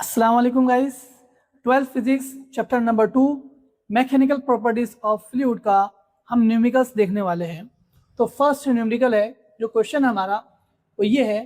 अस्सलाम वालेकुम guys. 12th physics chapter number 2 mechanical properties of fluid का हम न्यूमेरिकल्स देखने वाले हैं। तो फर्स्ट न्यूमेरिकल है, जो क्वेश्चन है हमारा वो ये है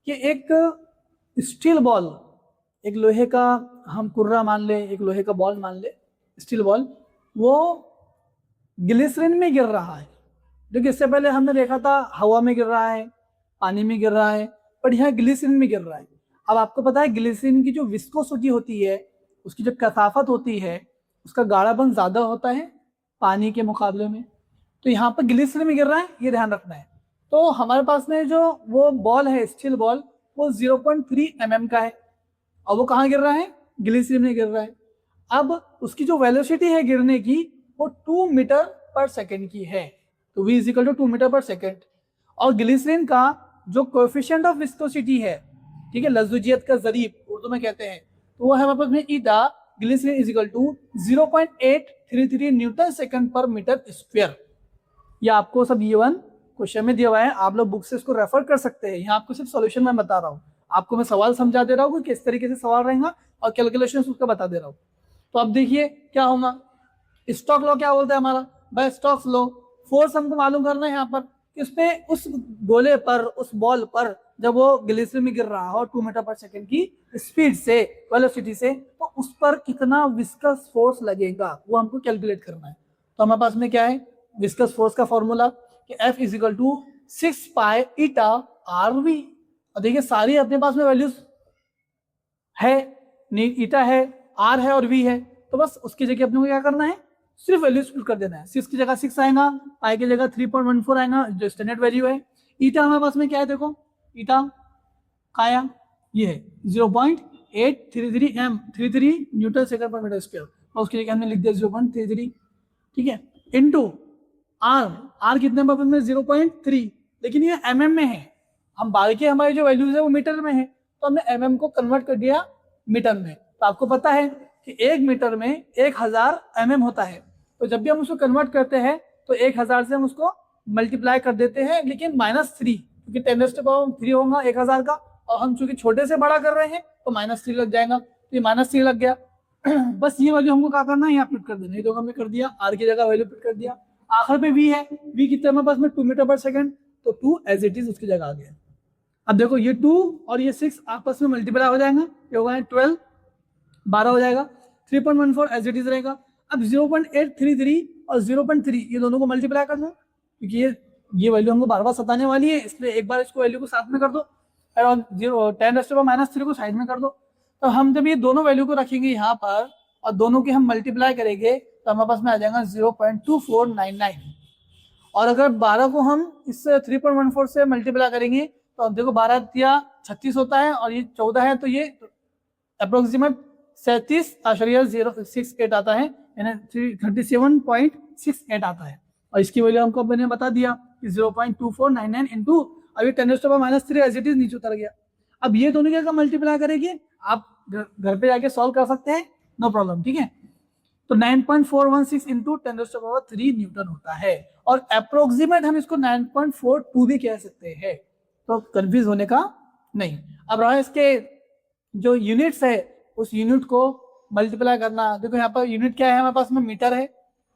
कि एक स्टील बॉल, एक लोहे का हम कुर्रा मान ले, एक लोहे का बॉल मान ले, स्टील बॉल, वो ग्लिसरीन में गिर रहा है। जो कि इससे पहले हमने देखा था हवा में गिर रहा है, पानी में गिर रहा है, पर यहाँ ग्लिसरीन में गिर रहा है। अब आपको पता है ग्लिसरीन की जो विस्कोसिटी होती है, उसकी जो कसाफत होती है, उसका गाढ़ापन ज़्यादा होता है पानी के मुकाबले में। तो यहाँ पर ग्लिसरीन में गिर रहा है, ये ध्यान रखना है। तो हमारे पास में जो वो बॉल है, स्टील बॉल, वो 0.3 mm का है और वो कहाँ गिर रहा है? ग्लिसरीन में गिर रहा है। अब उसकी जो वेलोसिटी है गिरने की, वो 2 मीटर पर सेकेंड की है। तो v = 2 मीटर पर सेकेंड। और ग्लिसरीन का जो कोएफिशिएंट ऑफ विस्कोसिटी है, ठीक है, लज़ूजियत का ज़रीब उर्दू में कहते हैं, तो वो है हमारे पास में ईटा ग्लिसरीन = 0.833 न्यूटन सेकंड पर मीटर स्क्वायर। ये आपको सब E1 क्वेश्चन में दिया हुआ है, आप लोग बुक से इसको रेफर कर सकते हैं। यहाँ आपको सिर्फ सॉल्यूशन मैं बता रहा हूँ, आपको मैं सवाल समझा दे रहा हूँ कि किस तरीके से सवाल रहेगा और कैलकुलेशन उसका बता दे रहा हूँ। तो अब देखिए क्या होगा। स्टोक्स लॉ क्या बोलता है हमारा? बाय स्टोक्स लॉ फोर्स हमको मालूम करना है यहाँ पर कि उसमें, उस गोले पर, उस बॉल पर, जब वो ग्लिसरीन में गिर रहा हो 2 मीटर पर सेकेंड की स्पीड से, वेलोसिटी से, तो उस पर कितना विस्कस फोर्स लगेगा वो हमको कैलकुलेट करना है। तो हमारे पास में क्या है? विस्कस फोर्स का फॉर्मूला कि F = 6 पाई ईटा RV। और देखिए सारी अपने पास में वैल्यूज है, ईटा है, R है और V है। तो बस उसकी जगह अपने को क्या करना है? सिर्फ वैल्यूज पुट कर देना है। 6 की जगह 6 आएगा, पाई की जगह 3.14 आएगा, जो स्टैंडर्ड वैल्यू है। ईटा हमारे पास में क्या है? देखो ईटा काया ये है 0.833 न्यूटन सेकंड पर मीटर स्क्वायर, और उसकी जगह हमने लिख दिया 0.33, ठीक है, इनटू आर कितने पर में? 0.3, लेकिन ये mm में है। हम बाकी हमारी जो वैल्यूज है वो मीटर में है, तो हमने mm को कन्वर्ट कर दिया मीटर में। तो आपको पता है कि 1 मीटर में 1000 mm होता है। तो जब भी हम उसको कन्वर्ट करते हैं तो 1000 से हम उसको मल्टीप्लाई कर देते हैं, लेकिन -3, क्योंकि 10³ होगा 1000 का, और हम चूंकि छोटे से बड़ा कर रहे हैं तो -3 लग जाएगा। तो ये -3 लग गया। बस ये वैल्यू हमको क्या करना है? यहाँ पुट कर देना। ये तो हमने कर दिया, आर की जगह वैल्यू पुट कर दिया। आखिर में v है, v कितने हमारे पास में? 2 मीटर पर सेकेंड, तो 2 एज इट इज उसकी जगह आ गया। अब देखो ये 2 और ये 6 आपस में मल्टीप्लाई हो जाएगा, ये होगा 12, 12 हो जाएगा। 3.14 एज इट इज रहेगा। अब 0.833 और 0.3 ये दोनों को मल्टीप्लाई कर दो, क्योंकि ये वैल्यू हमको बार बार सताने वाली है, इसलिए एक बार इसको वैल्यू को साथ में कर दो और 10⁻³ को साइड में कर दो। तो हम जब ये दोनों वैल्यू को रखेंगे यहाँ पर और दोनों की हम मल्टीप्लाई करेंगे तो हमारे पास में आ जाएगा 0.2499। और अगर 12 को हम इस 3.14 से मल्टीप्लाई करेंगे तो अब देखो 12 या 36 होता है और ये 14 है, तो ये अप्रोक्सीमेट 37.068 आता है, यानी 37.68 आता है। और इसकी वैल्यू हमको मैंने बता दिया कि 0.2499 इंटू, अभी 10⁻³ एज इट इज नीचे उतर गया। अब ये दोनों क्या मल्टीप्लाई करेंगे, आप घर पे जाके सॉल्व कर सकते हैं, नो प्रॉब्लम, ठीक है। तो 9.416 इंटू 10⁻³ न्यूटन होता है, और अप्रोक्सीमेट हम इसको 9.42 भी कह सकते हैं, तो कंफ्यूज होने का नहीं। अब रहा इसके जो यूनिट्स है, उस यूनिट को मल्टीप्लाई करना। देखो यहाँ पर यूनिट क्या है हमारे पास में? मीटर है,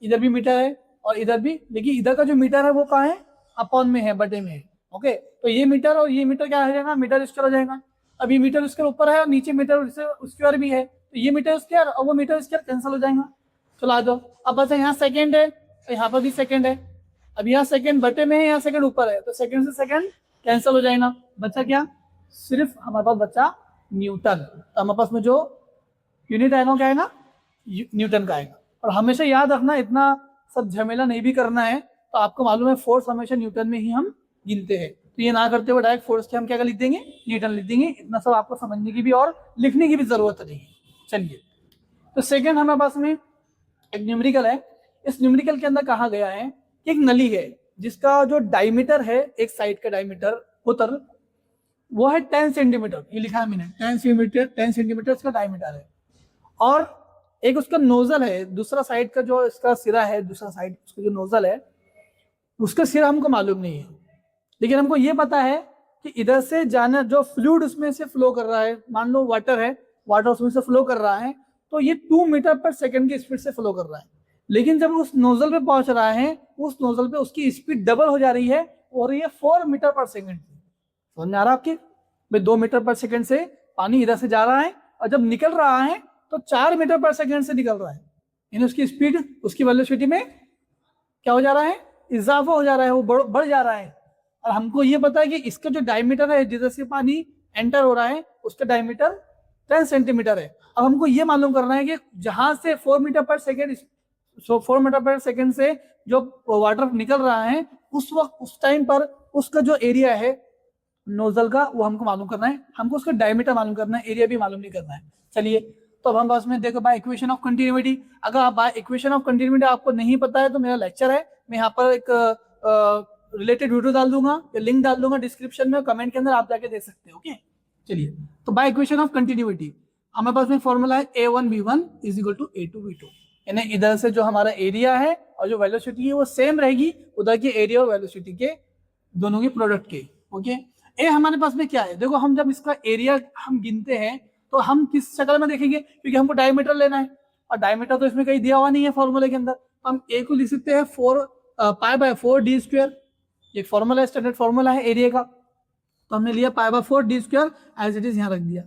इधर भी मीटर है और इधर भी, लेकिन इधर का जो मीटर है वो कहाँ है? अपॉन में है, बटे में है। ओके, तो ये मीटर और ये मीटर क्या हो जाएगा? मीटर स्क्वायर हो जाएगा। अब ये मीटर स्क्वायर ऊपर है और नीचे मीटर स्क्वायर भी है, तो ये मीटर स्क्वायर और वो मीटर स्क्वायर कैंसिल हो जाएगा। चलो आ जाओ। अब बस यहाँ सेकेंड है, तो यहाँ पर भी सेकेंड है। अब यहाँ सेकेंड बटे में है, यहाँ सेकेंड ऊपर है, तो सेकेंड से सेकेंड कैंसिल हो जाएगा। बचा क्या? सिर्फ हमारे पास बचा न्यूटन। तो हमारे पास में जो यूनिट आएगा क्या आएगा? न्यूटन का आएगा। और हमेशा याद रखना, इतना सब झमेला नहीं भी करना है, तो आपको मालूम है फोर्स हमेशा न्यूटन में ही हम गिनते हैं, तो ये ना करते हुए डायरेक्ट फोर्स के हम क्या लिख देंगे? न्यूटन लिख देंगे। इतना सब आपको समझने की भी और लिखने की भी जरूरत नहीं है। चलिए, तो सेकेंड हमारे पास में एक न्यूमेरिकल है। इस न्यूमेरिकल के अंदर कहा गया है कि एक नली है जिसका जो डायमीटर है, एक साइड का डायमीटर उत्तर, वो है 10 सेंटीमीटर। ये लिखा है मैंने, 10 सेंटीमीटर इसका डायमीटर है। और एक उसका नोजल है, दूसरा साइड का जो इसका सिरा है, दूसरा साइड उसका जो नोजल है, उसका सिरा हमको मालूम नहीं है, लेकिन हमको ये पता है कि इधर से जाना जो फ्लूइड उसमें से फ्लो कर रहा है, मान लो वाटर है, वाटर उसमें से फ्लो कर रहा है, तो ये 2 मीटर पर सेकेंड की स्पीड से फ्लो कर रहा है। लेकिन जब उस नोजल पे पहुंच रहा है, उस नोजल पे उसकी स्पीड डबल हो जा रही है और ये 4 मीटर पर सेकेंड। समझ में आ रहा है आपके? भाई 2 मीटर पर सेकेंड से पानी इधर से जा रहा है और जब निकल रहा है तो 4 मीटर पर सेकेंड से निकल रहा है, यानी उसकी स्पीड, उसकी वेलोसिटी में क्या हो जा रहा है, इजाफा हो जा रहा है, वो बढ़ जा रहा है। और हमको ये पता है कि इसका जो डायमीटर है जिधर से पानी एंटर हो रहा है उसका डायमीटर 10 सेंटीमीटर है। अब हमको ये मालूम करना है कि जहां से 4 मीटर पर सेकेंड, 4 मीटर पर सेकेंड से जो वाटर निकल रहा है उस वक्त, उस टाइम पर उसका जो एरिया है नोजल का वो हमको मालूम करना है, हमको उसका डायमीटर मालूम करना है, एरिया भी मालूम नहीं करना है। चलिए, तो अब हम बस में देखो बाय इक्वेशन ऑफ कंटिन्यूटी। अगर आप बाय इक्वेशन ऑफ कंटिन्यूटी आपको नहीं पता है तो मेरा लेक्चर है, मैं यहाँ पर एक रिलेटेड वीडियो डाल दूंगा या लिंक डाल दूंगा डिस्क्रिप्शन में, कमेंट के अंदर आप जाके देख सकते हो। ओके, चलिए, तो बाय इक्वेशन ऑफ कंटिन्यूटी हमारे पास में फॉर्मूला है A1V1 is equal to A2V2, यानी इधर से जो हमारा एरिया है और जो वेलोसिटी है वो सेम रहेगी उधर के एरिया और वेलोसिटी के दोनों के प्रोडक्ट के। ओके, ए हमारे पास में क्या है, देखो हम जब इसका एरिया हम गिनते हैं तो हम किस शक्ल में देखेंगे, क्योंकि हमको डायमीटर लेना है और डायमीटर तो इसमें कहीं दिया हुआ नहीं है फॉर्मूले के अंदर। हम ए को लिख सकते हैं 4 π/4d², ये फॉर्मूला है, स्टैंडर्ड फॉर्मूला है एरिया का। तो हमने लिया π/4d² एज इट इज यहाँ रख दिया,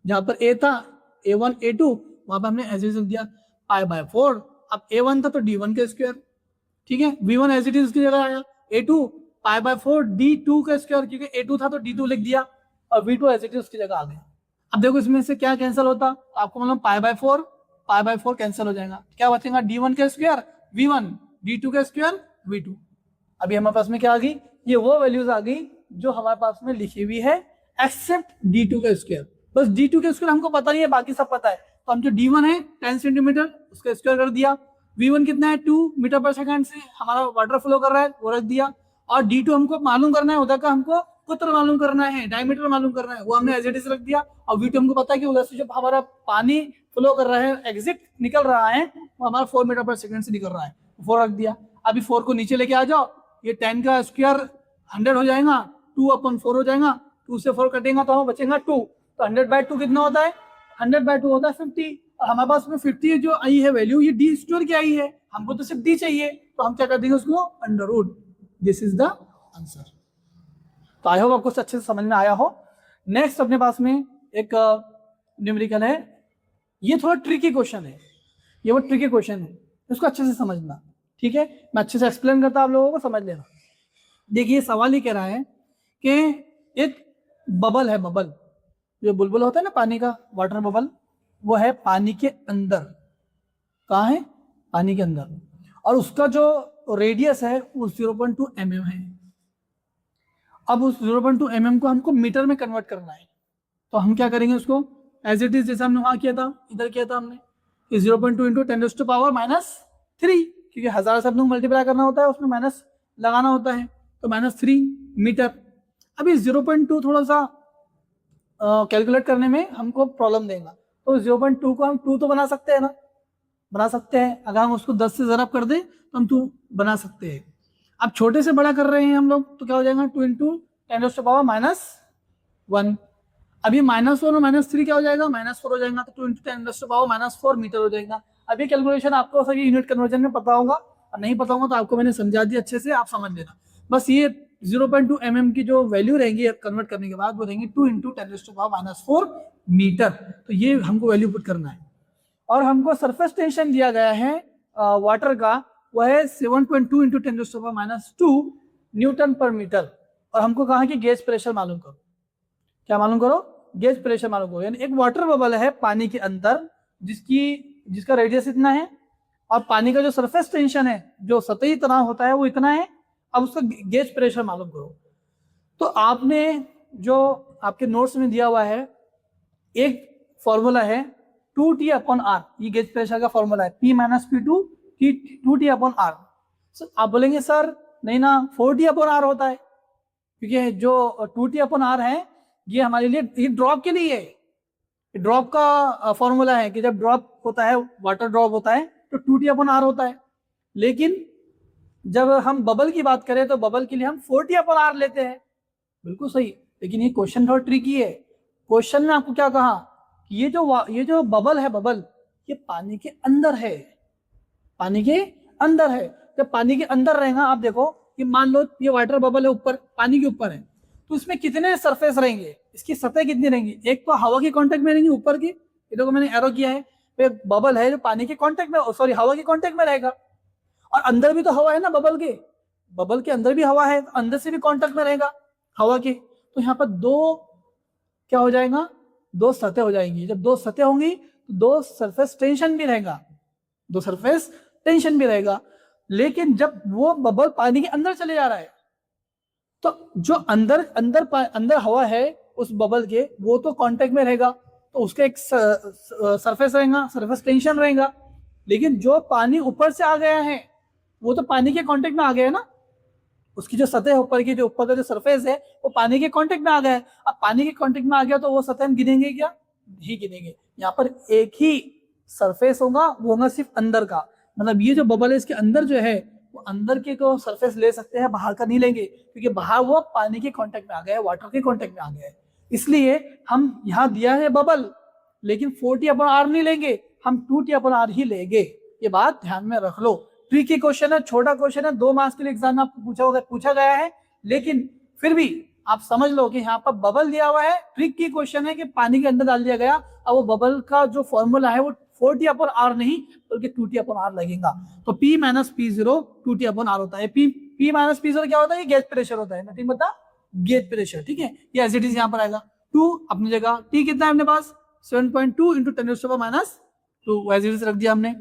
जहां पर ए था A1 A2 वहां पर हमने एज इट इज रख दिया π/4। अब A1 था तो D1 का स्क्वायर, ठीक है, V1 एज इट इज उसकी जगह आया, A2 π/4d² का स्क्वायर, क्योंकि A2 था तो D2 लिख दिया और V2 एज इट इज उसकी जगह आ गया। अब देखो इसमें से क्या कैंसिल होता, आपको मतलब π/4 कैंसिल हो जाएगा, क्या बचेगा D1 का स्क्वायर V1, D2 का स्क्वायर V2। अभी हमारे पास में क्या आ गई, ये वो वैल्यूज आ गई जो हमारे पास में लिखी हुई है एक्सेप्ट D2 का स्क्वायर। बस D2 का स्क्वायर हमको पता नहीं है, बाकी सब पता है। तो हम जो D1 है 10 सेंटीमीटर उसका स्क्वायर कर दिया, V1 कितना है 2 मीटर पर सेकंड से हमारा वाटर फ्लो कर रहा है वो रख दिया, और D2 हमको मालूम करना है, उधर का हमको कुत्र मालूम करना है, डायमीटर मालूम करना है, वो हमने एज इट इज रख दिया। और V2 हमको पता है कि उधर से जब हमारा पानी फ्लो कर रहा है, एग्जिट निकल रहा है, वो हमारा 4 मीटर पर सेकंड से निकल रहा है, 4 रख दिया। अभी 4 को नीचे लेके आ जाओ, ये 10 का स्क्वायर 100 हो जाएगा, 2/4 हो जाएगा, 2 से 4 कटेगा तो हमें बचेगा 2, तो 100/2 कितना होता है, 100/2 होता है 50। और हमारे पास में 50 जो आई है वैल्यू, ये D स्क्वायर की आई है, हमको तो सिर्फ D चाहिए, तो हम क्या कर देंगे उसको under root. This is the answer. तो आई होप आपको अच्छे से समझ में आया हो। नेक्स्ट अपने पास में एक न्यूमेरिकल है, ये थोड़ा ट्रिकी क्वेश्चन है, ये वो ट्रिकी क्वेश्चन है, इसको अच्छे से समझना, ठीक है, मैं अच्छे से एक्सप्लेन करता आप लोगों को, समझ लेना। देखिए सवाल ही कह रहा है कि एक बबल है, बबल जो बुलबुल होता है ना पानी का, वाटर बबल, वो है पानी के अंदर। कहाँ है, पानी के अंदर, और उसका जो रेडियस है वो 0.2 mm है। अब उस 0.2 mm को हमको मीटर में कन्वर्ट करना है, तो हम क्या करेंगे उसको एज इट इज, जैसे हमने वहां किया था इधर किया था हमने, 0.2 × 10⁻³ क्योंकि 1000 से हम लोग मल्टीप्लाई करना होता है, उसमें माइनस लगाना होता है, तो -3 मीटर। अभी 0.2 थोड़ा सा कैलकुलेट करने में हमको प्रॉब्लम देगा, तो 0.2 को हम 2 तो बना सकते हैं ना, बना सकते हैं। अगर हम उसको 10 से ज़रब कर दें तो हम 2 बना सकते हैं। अब छोटे से बड़ा कर रहे हैं हम लोग, तो क्या हो जाएगा 2 × 10⁻⁻1। अभी -1 और -3 क्या हो जाएगा, -4 हो जाएगा, तो 2 × 10⁻⁻4 मीटर हो जाएगा। अभी कैलकुलेशन आपको सभी यूनिट कन्वर्जन में पता होगा, और नहीं पता होगा तो आपको मैंने समझा दिया अच्छे से, आप समझ लेना। बस ये 0.2 mm की जो वैल्यू रहेंगी कन्वर्ट करने के बाद वो रहेंगी 2 × 10⁻⁻4 मीटर। तो ये हमको वैल्यू पुट करना है, और हमको सरफेस टेंशन दिया गया है वाटर का, वह है 7.2 × 10⁻² न्यूटन पर मीटर। और हमको कहा कि गेज प्रेशर मालूम करो, क्या मालूम करो, गेज प्रेशर मालूम करो। यानी एक वाटर बबल है पानी के अंदर जिसका रेडियस इतना है, और पानी का जो सरफेस टेंशन है, जो सतही तनाव होता है, वो इतना है। अब उसका गेज प्रेशर मालूम करो। तो आपने जो आपके नोट्स में दिया हुआ है एक फॉर्मूला है 2T/R, ये गेज प्रेशर का फॉर्मूला है, P - P2 2T/R। आप बोलेंगे सर नहीं ना, 4T/R होता है, क्योंकि जो 2T/R है ये हमारे लिए, ये ड्रॉप के लिए है, ड्रॉप का फॉर्मूला है कि जब ड्रॉप होता है, वाटर ड्रॉप होता है तो 2T/R होता है। लेकिन जब हम बबल की बात करें तो बबल के लिए हम 4T/R लेते हैं, बिल्कुल सही। लेकिन ये क्वेश्चन थोड़ा ट्रिकी है। क्वेश्चन ने आपको क्या कहा कि ये जो बबल है, बबल ये पानी के अंदर है, पानी के अंदर है। जब पानी के अंदर रहेगा, आप देखो कि मान लो ये वाटर बबल है, ऊपर पानी के ऊपर है, तो इसमें कितने सरफेस रहेंगे, इसकी सतह कितनी रहेंगी? एक तो हवा के कांटेक्ट में रहेंगी ऊपर की, ये देखो मैंने एरो किया है, एक बबल है जो पानी के कांटेक्ट में, सॉरी हवा के कांटेक्ट में रहेगा, और अंदर भी तो हवा है ना बबल के अंदर भी हवा है, अंदर से भी कांटेक्ट में रहेगा हवा के। तो यहाँ पर दो क्या हो जाएगा, दो सतह हो जाएंगी। जब दो सतह होंगी तो दो सरफेस टेंशन भी रहेगा, दो सरफेस टेंशन भी रहेगा। लेकिन जब वो बबल पानी के अंदर चले जा रहा है, तो जो अंदर हवा है उस बबल के, वो तो कांटेक्ट में रहेगा, तो उसका एक सरफेस रहेगा, सरफेस टेंशन रहेगा। लेकिन जो पानी ऊपर से आ गया है, वो तो पानी के कांटेक्ट में आ गया है ना, उसकी जो सतह है ऊपर की, जो ऊपर का जो सरफेस है वो पानी के कांटेक्ट में आ गया है। अब पानी के कांटेक्ट में आ गया तो वो सतह हम गिनेंगे क्या? नहीं गिनेंगे। यहाँ पर एक ही सरफेस होगा, वो होगा सिर्फ अंदर का। मतलब ये जो बबल है इसके अंदर जो है वो अंदर के को सरफेस ले सकते हैं, बाहर का नहीं लेंगे, क्योंकि बाहर वो पानी के कांटेक्ट में आ गया है, वाटर के कांटेक्ट में आ गया है। इसलिए हम यहाँ दिया है बबल, लेकिन 40/r नहीं लेंगे, हम 2t/r ही लेंगे। ये बात ध्यान में रख लो। ट्रिकी क्वेश्चन है, छोटा क्वेश्चन है, 2 मार्क्स के लिए एग्जाम में आपको पूछा गया है, लेकिन फिर भी आप समझ लो कि यहाँ पर बबल दिया हुआ है, ट्रिकी क्वेश्चन है कि पानी के अंदर डाल दिया गया, और वो बबल का जो फॉर्मूला है वो 40/r नहीं बल्कि 2t/r लगेगा। तो P - P0 2t/r होता है। P - P0 क्या होता है? ये गेज प्रेशर होता है, nothing but the gauge pressure. ठीक है, ये एज इट इज यहाँ पर आएगा। 2 अपनी जगह, T कितना है अपने पास? 7.2 × 10⁻², एज इट इज रख दिया हमने।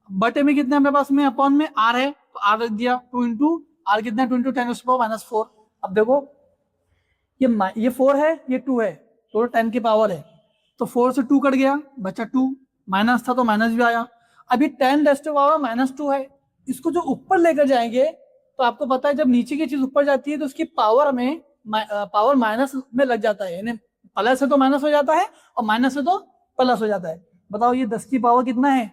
बटे में कितना अपने पास में, अपॉन में r है तो r रख दिया, 2 × r कितना है? 2 × 10⁻⁴। अब देखो ये 4 है, ये 2 है, तो 10 की पावर है, तो 4 से 2 कट गया, बचा 2, माइनस था तो माइनस भी आया। अभी 10⁻⁻² है, इसको जो ऊपर लेकर जाएंगे तो आपको पता है जब नीचे की चीज ऊपर जाती है तो उसकी पावर में पावर माइनस में लग जाता है, यानी प्लस है तो माइनस हो जाता है और माइनस है तो प्लस हो जाता है। बताओ ये 10 की पावर कितना है,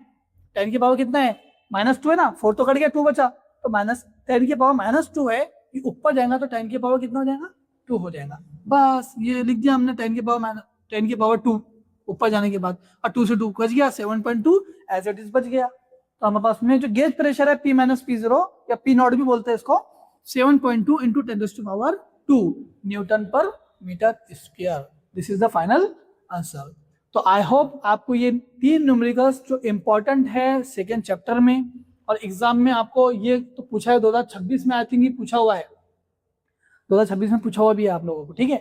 10 की पावर कितना है? -2 है ना, 4 तो कट गया, 2 बचा, तो -10 की पावर -2 है, ये ऊपर जाएगा तो 10 की पावर कितना हो जाएगा? 2 हो जाएगा। बस ये लिख दिया हमने, 10 की पावर 2 ऊपर जाने के बाद, और 2 से 2 बच गया, 7.2 एज इट इज बच गया। तो हमारे पास में जो गेज प्रेशर है P - P0 या P0 भी बोलते हैं इसको, 7.2 × 10⁻², Nm/m²। This is the final answer. तो आई होप आपको ये 3 न्यूमेरिकल्स जो इम्पोर्टेंट है सेकेंड चैप्टर में, और एग्जाम में आपको ये तो पूछा है 2026 में, आई थिंक ये पूछा हुआ है, 2026 में पूछा हुआ भी है आप लोगों को। ठीक है,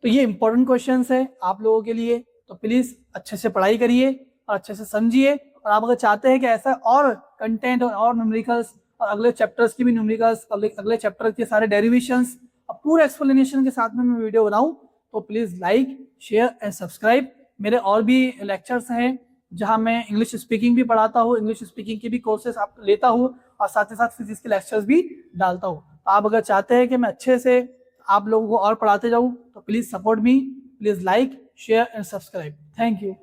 तो ये इंपॉर्टेंट क्वेश्चंस है आप लोगों के लिए, तो प्लीज अच्छे से पढ़ाई करिए और अच्छे से समझिए। और आप अगर चाहते हैं कि ऐसा और कंटेंट और न्यूमेरिकल्स और अगले चैप्टर्स की भी न्यूमेरिकल्स, अगले चैप्टर के सारे डेरिवेशंस और पूरे एक्सप्लेनेशन के साथ में मैं वीडियो बनाऊं, तो please like, share and subscribe. मेरे और भी लेक्चर्स हैं जहां मैं इंग्लिश स्पीकिंग भी पढ़ाता हूँ, इंग्लिश स्पीकिंग की भी कोर्सेस आप लेता हूँ, और साथ ही साथ फिजिक्स के लेक्चर्स भी डालता हूँ। तो आप अगर चाहते हैं कि मैं अच्छे से आप लोगों को और पढ़ाते जाऊँ, तो please support me, please like, share and subscribe. Thank you.